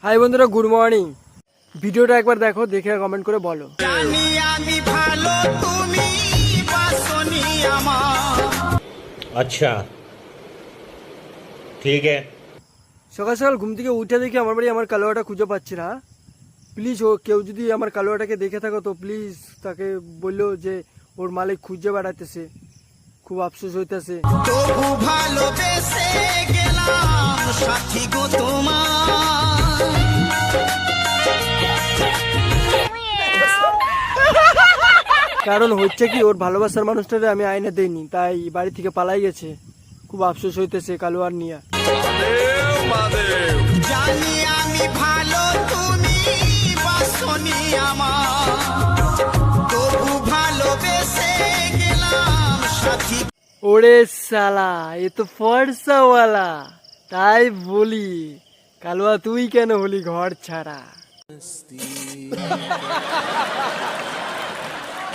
High বন্ধুরা, good morning. ভিডিওটা একবার দেখো, দেখে কমেন্ট করে বলো। আচ্ছা ঠিক আছে। সকাল সকাল ঘুম থেকে উঠে দেখি আমার বাড়ি আমার কালোয়াটা খুঁজে পাচ্ছি না। প্লিজ কেউ যদি আমার কালোয়াটাকে দেখে থাকো তো প্লিজ তাকে বললো যে ওর মালিক খুঁজে বেড়াতেছে, খুব আফসোস হইতেছে। তবু ভালোবেসে গেলাম সাথী গো তোমার। কারণ হচ্ছে কি, ওর ভালোবাসার মানুষটারে আমি আয়না দেইনি, তাই বাড়ি থেকে পালাই গেছে। খুব আফসোস হইতেছে কালোয়ার নিয়ে। জানি আমি ভালো, তুমি বাসনি আমার, তবু ভালোবেসে গেলাম সাথী। ওরে সালা, এ তো ফর্সাওয়ালা। তাই বলি কালোয়া তুই কেন হলি ঘর ছাড়া?